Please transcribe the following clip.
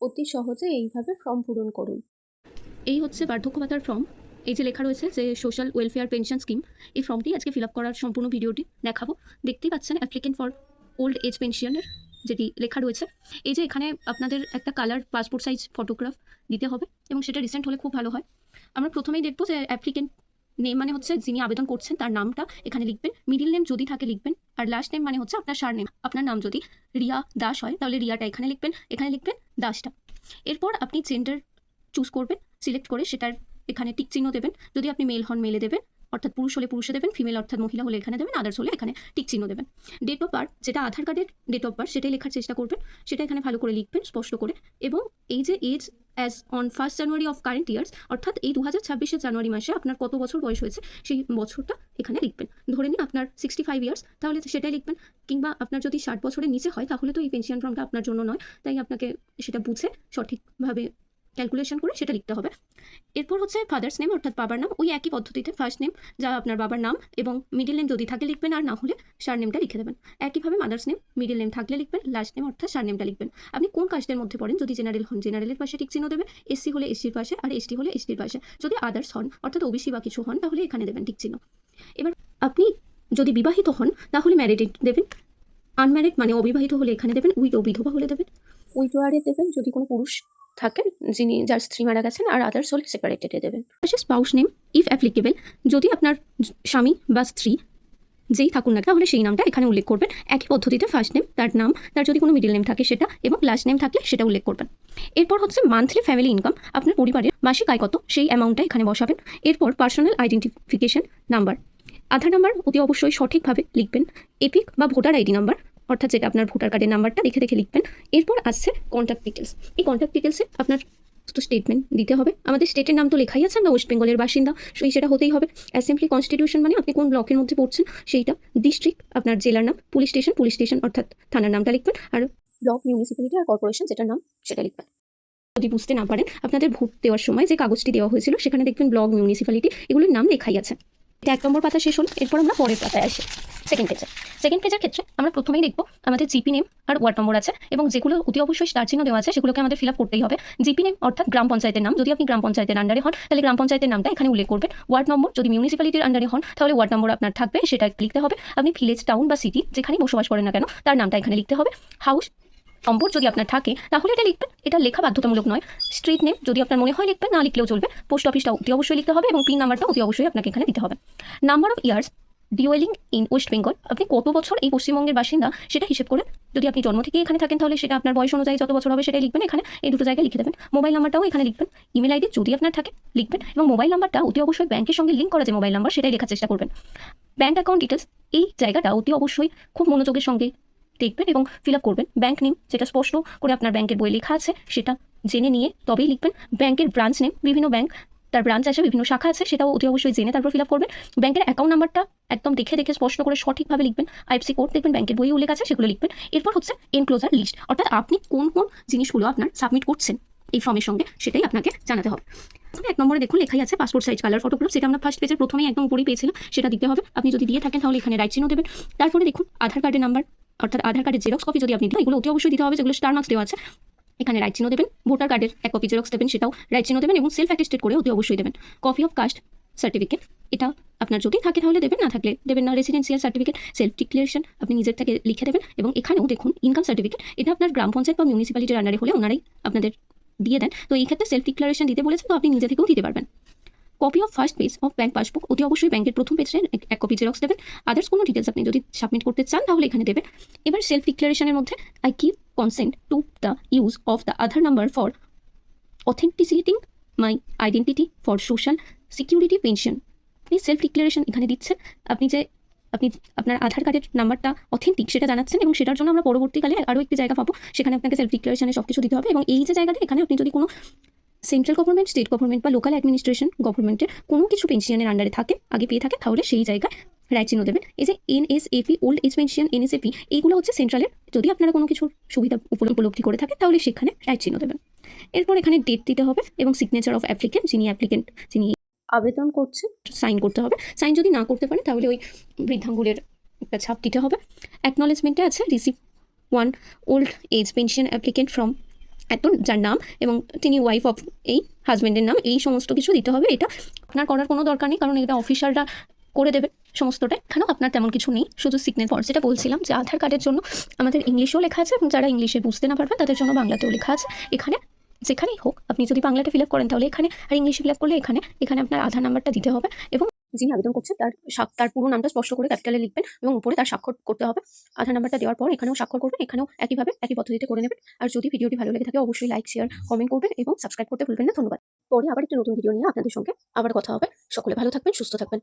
অতি সহজে এইভাবে ফর্ম পূরণ করুন। এই হচ্ছে বার্ধক্য ভাতার ফর্ম। এই যে লেখা রয়েছে যে সোশ্যাল ওয়েলফেয়ার পেনশন স্কিম, এই ফর্মটি আজকে ফিল আপ করার সম্পূর্ণ ভিডিওটি দেখাবো। দেখতেই পাচ্ছেন অ্যাপ্লিকেন্ট ফর ওল্ড এজ পেনশনের যেটি লেখা রয়েছে। এই যে এখানে আপনাদের একটা কালার পাসপোর্ট সাইজ ফটোগ্রাফ দিতে হবে এবং সেটা রিসেন্ট হলে খুব ভালো হয়। আমরা প্রথমেই দেখবো যে অ্যাপ্লিকেন্ট নেম মানে হচ্ছে যিনি আবেদন করছেন তার নামটা এখানে লিখবেন, মিডিল নেম যদি থাকে লিখবেন, আর লাস্ট নেম মানে হচ্ছে আপনার সারনেম। আপনার নাম যদি রিয়া দাস হয় তাহলে রিয়াটা এখানে লিখবেন দাসটা। এরপর আপনি জেন্ডার চুজ করবেন, সিলেক্ট করে সেটার এখানে টিক চিহ্ন দেবেন। যদি আপনি মেল হন মেলে দেবেন, অর্থাৎ পুরুষ হলে পুরুষে দেবেন, ফিমেল অর্থাৎ মহিলা হলে এখানে দেবেন, আদার্স হলে এখানে টিক চিহ্ন দেবেন। ডেট অফ বার্থ যেটা আধার কার্ডের ডেট অফ বার্থ সেটাই লেখার চেষ্টা করবেন, সেটা এখানে ভালো করে লিখবেন স্পষ্ট করে। এবং এই যে as as on 1 January of current years, অর্থাৎ এই 2026 জানুয়ারি মাসে আপনার কত বছর বয়স হয়েছে সেই বছরটা এখানে লিখবেন। ধরে নিন আপনার 65 ইয়ার্স, তাহলে সেটাই লিখবেন। কিংবা আপনার যদি 60 বছরের নিচে হয় তাহলে তো এই পেনশন ফর্মটা আপনার জন্য নয়, তাই আপনাকে সেটা বুঝে সঠিকভাবে ক্যালকুলেশন করে সেটা লিখতে হবে। এরপর হচ্ছে ফাদার্স নেম অর্থাৎ বাবার নাম, ওই একই পদ্ধতিতে ফার্স্ট নেম যা আপনার বাবার নাম এবং মিডিল নেম যদি থাকে লিখবেন, আর না হলে সার নেমটা লিখে দেবেন। একইভাবে মাদার্স নেম, মিডিল নেম থাকলে লিখবেন, লাস্ট নেম অর্থাৎ সার নেমটা লিখবেন। আপনি কোন কাস্টের মধ্যে পড়েন, যদি জেনারেল হন জেনারেলের পাশে টিক চিহ্ন দেবেন, এসসি হলে এসসির পাশে, আর এসটি হলে এসটির পাশে। যদি আদার্স হন অর্থাৎ ওবিসি বা কিছু হন তাহলে এখানে দেবেন টিক চিহ্ন। এবার আপনি যদি বিবাহিত হন তাহলে ম্যারিড দেবেন, আনম্যারিড মানে অবিবাহিত হলে এখানে দেবেন, উইডো বিধবা হলে দেবেন, উইডোয়ারে দেবেন যদি কোনো পুরুষ থাকেন যিনি যার স্ত্রী মারা গেছেন, আর আদার্স হলে সেপারেটেডে দেবেন। স্পাউস নেম ইফ অ্যাপ্লিকেবল, যদি আপনার স্বামী বা স্ত্রী যেই থাকুন না তাহলে সেই নামটা এখানে উল্লেখ করবেন। একই পদ্ধতিতে ফার্স্ট নেম তার নাম, তার যদি কোনো মিডিল নেম থাকে সেটা, এবং লাস্ট নেম থাকলে সেটা উল্লেখ করবেন। এরপর হচ্ছে মান্থলি ফ্যামিলি ইনকাম, আপনার পরিবারের মাসিক আয় কত সেই অ্যামাউন্টটা এখানে বসাবেন। এরপর পার্সোনাল আইডেন্টিফিকেশন নাম্বার, আধার নাম্বার অতি অবশ্যই সঠিকভাবে লিখবেন। এপিক বা ভোটার আইডি নাম্বার, অর্থাৎ যেটা আপনার ভোটার কার্ডের নাম্বারটা দেখে দেখে লিখবেন। এরপর আসছে কন্ট্যাক্ট ডিটেলস। এই কন্ট্যাক্ট ডিটেলসে আপনার স্টেটমেন্ট দিতে হবে। আমাদের স্টেটের নাম তো লেখাই আছে, আমরা ওয়েস্ট বেঙ্গলের বাসিন্দা, সেটা হতেই হবে। অ্যাসেম্বলি কনস্টিটিউশন মানে আপনি কোন ব্লকের মধ্যে পড়ছেন সেইটা, ডিস্ট্রিক্ট আপনার জেলার নাম, পুলিশ স্টেশন অর্থাৎ থানার নামটা লিখবেন, আর ব্লক, মিউনিসিপ্যালিটি আর কর্পোরেশন যেটার নাম সেটা লিখবেন। যদি বুঝতে না পারেন, আপনাদের ভোট দেওয়ার সময় যে কাগজটি দেওয়া হয়েছিল সেখানে দেখবেন ব্লক, মিউনিসিপ্যালিটি এগুলোর নাম লেখাই আছে। এটা 1 নম্বর পাতা শেষ হল। এরপর আমরা পরের পাতায় আসি, সেকেন্ড পেজের ক্ষেত্রে আমরা প্রথমেই দেখবো আমাদের জিপি নেম আর ওয়ার্ড নম্বর আছে, এবং যেগুলো অতি অবশ্যই স্টার চিহ্ন দেওয়া আছে সেগুলোকে আমাদের ফিল আপ করতেই হবে। জিপি নেম অর্থাৎ গ্রাম পঞ্চায়েতের নাম, যদি আপনি গ্রাম পঞ্চায়েতের আন্ডারে হন তাহলে গ্রাম পঞ্চায়েতের নামটা এখানে উল্লেখ করবেন। ওয়ার্ড নম্বর যদি মিউনিসিপ্যালিটির আন্ডারে হন তাহলে ওয়ার্ড নম্বর আপনার থাকবে, সেটা লিখতে হবে। আপনি ভিলেজ, টাউন বা সিটি যেখানেই বসবাস করেন না কেন তার নামটা এখানে লিখতে হবে। হাউস নম্বর যদি আপনার থাকে তাহলে এটা লিখবেন, এটা লেখা বাধ্যতামূলক নয়। স্ট্রিট নেম যদি আপনার মনে হয় লিখবেন, না লিখলেও চলবে। পোস্ট অফিসটা অতি অবশ্যই লিখতে হবে এবং পিন নাম্বারটা অতি অবশ্যই আপনাকে এখানে দিতে হবে। Number of years dwelling in West Bengal, আপনি কত বছর এই পশ্চিমবঙ্গের বাসিন্দা সেটা হিসেব করে, যদি আপনি জন্ম থেকে এখানে থাকেন তাহলে সেটা আপনার বয়স অনুযায়ী যত বছর হবে সেটাই লিখবেন, এখানে এই দুটো জায়গায় লিখে দেবেন। মোবাইল নাম্বারটাও এখানে লিখবেন। ইমেল আইডি যদি আপনার থাকে লিখবেন, এবং মোবাইল নাম্বারটা অতি অবশ্যই ব্যাংকের সঙ্গে লিঙ্ক করা যে মোবাইল নাম্বার সেটাই লেখার চেষ্টা করবেন। ব্যাংক অ্যাকাউন্ট ডিটেলস, এই জায়গাটা অতি অবশ্যই খুব মনোযোগের সঙ্গে দেখবেন এবং ফিল আপ করবেন। ব্যাংক নেম যেটা স্পষ্ট করে আপনার ব্যাংকের বই লেখা আছে সেটা জেনে নিয়ে তবেই লিখবেন। ব্যাংকের ব্রাঞ্চ নেম, বিভিন্ন ব্যাংক তার ব্রাঞ্চ আছে, বিভিন্ন শাখা আছে, সেটাও অতি অবশ্যই জেনে তারপর ফিল আপ করবেন। ব্যাংকের অ্যাকাউন্ট নাম্বারটা একদম দেখে দেখে স্পষ্ট করে সঠিকভাবে লিখবেন। আইএফসি কোড দেখবেন ব্যাংকের বই উল্লেখ আছে, সেগুলো লিখবেন। এরপর হচ্ছে এনক্লোজার লিস্ট, অর্থাৎ আপনি কোন কোন জিনিসগুলো আপনার সাবমিট করছেন এই ফর্মের সঙ্গে সেটাই আপনাকে জানাতে হবে। 1 নম্বরে দেখুন লেখাই আছে পাসপোর্ট সাইজ কালার ফটোগ্রাফ, সেটা আমরা ফার্স্ট পেজের প্রথমেই একদম উপরেই পেয়েছিলাম, সেটা দিতে হবে। আপনি যদি দিয়ে থাকেন তাহলে এখানে রাইট চিহ্ন দেবেন। তারপরে দেখুন আধার কার্ডের নাম্বার, অর্থাৎ আধার কার্ডের জেরক্স কপি যদি আপনি দেন, এগুলো অতি অবশ্যই দিতে হবে, যেগুলো স্টার মার্কস দেওয়া আছে এখানে রাইট চিহ্ন দেবেন। ভোটার কার্ডের 1 কপি জেরক্স দেবেন, সেটাও রাইট চিহ্ন দেবেন, এবং সেলফ অ্যাটেস্টেড করে অতি অবশ্যই দেবেন। কপি অফ কাস্ট সার্টিফিকেট, এটা আপনার যদি থাকে তাহলে দেবেন, না থাকলে দেবেন না। রেসিডেন্সিয়াল সার্টিফিকেট, সেলফ ডিক্লারেশন আপনি নিজের থেকে লিখে দেবেন। এবং এখানেও দেখুন ইনকাম সার্টিফিকেট, এটা আপনার গ্রাম পঞ্চায়েত বা মিউনিসিপ্যালিটির আন্ডারে হলে ওনারাই আপনাদের দিয়ে দেন, তো এই ক্ষেত্রে সেলফ ডিক্লারেশন দিতে বলেছে, তো আপনি নিজে থেকেও দিতে পারবেন। Copy of first page of bank passbook, অতি অবশ্যই ব্যাংকের প্রথম পেজে 1 কপি জেরক্স দেবেন। আদার্স কোনো ডিটেলস আপনি যদি সাবমিট করতে চান তাহলে এখানে দেবেন। এবার সেলফ ডিক্লারেশনের মধ্যে I give consent to the use of the Aadhaar number for authenticating my identity for social security pension. আপনি সেলফ ডিক্লারেশন এখানে দিচ্ছেন, আপনি আপনার আধার কার্ডের নাম্বারটা অথেন্টিক সেটা জানাচ্ছেন, এবং সেটার জন্য আমরা পরবর্তীকালে আরও একটি জায়গা পাবো, সেখানে আপনাকে সেলফ ডিক্লারেশনে সব কিছু দিতে হবে। এবং এই যে জায়গাটা, এখানে আপনি যদি কোনো সেন্ট্রাল গভর্নমেন্ট, স্টেট গভর্নমেন্ট বা লোকাল অ্যাডমিনিস্ট্রেশন গভর্নমেন্টের কোনো কিছু পেনশনের আন্ডারে থাকে, আগে পেয়ে থাকে, তাহলে সেই জায়গায় রাইট চিহ্ন দেবেন। এই যে NSAP, old age pension, NSAP, এইগুলো হচ্ছে সেন্ট্রালের, যদি আপনারা কোনো কিছুর সুবিধা উপলব্ধি করে থাকে তাহলে সেখানে রাইট চিহ্ন দেবেন। এরপর এখানে ডেট দিতে হবে এবং সিগনেচার অফ অ্যাপ্লিকেন্ট যিনি আবেদন করছেন সাইন করতে হবে। সাইন যদি না করতে পারে তাহলে ওই বৃদ্ধাঙ্গুলের একটা ছাপ দিতে হবে। অ্যাকনলেজমেন্টে আছে receive 1 old age pension applicant from এত যার নাম এবং তিনি ওয়াইফ অফ এই হাজব্যান্ডের নাম, এই সমস্ত কিছু দিতে হবে। এটা আপনার করার কোনো দরকার নেই, কারণ এটা অফিসাররা করে দেবে সমস্তটাই। এখানেও আপনার তেমন কিছু নেই, শুধু সিগনেচার। যেটা বলছিলাম যে আধার কার্ডের জন্য আমাদের ইংলিশেও লেখা আছে এবং যারা ইংলিশে বুঝতে না পারবেন তাদের জন্য বাংলাতেও লেখা আছে। এখানে যেখানেই হোক, আপনি যদি বাংলাটা ফিল আপ করেন তাহলে এখানে, আর ইংলিশে ফিল আপ করলে এখানে। এখানে আপনার আধার নাম্বারটা দিতে হবে এবং যিনি আবেদন করছেন তার পুরো নামটা স্পষ্ট করে ক্যাপিটালে লিখবেন এবং উপরে তার স্বাক্ষর করতে হবে। আধার নাম্বারটা দেওয়ার পর এখানেও স্বাক্ষর করবেন, এখানেও একইভাবে একই পদ্ধতিতে করে নেবেন। আর যদি ভিডিওটি ভালো লেগে থাকে অবশ্যই লাইক, শেয়ার, কমেন্ট করবেন এবং সাবস্ক্রাইব করতে ভুলবেন না। ধন্যবাদ। পরে আবার একটি নতুন ভিডিও নিয়ে আপনাদের সঙ্গে আবার কথা হবে। সকলে ভালো থাকবেন, সুস্থ থাকবেন।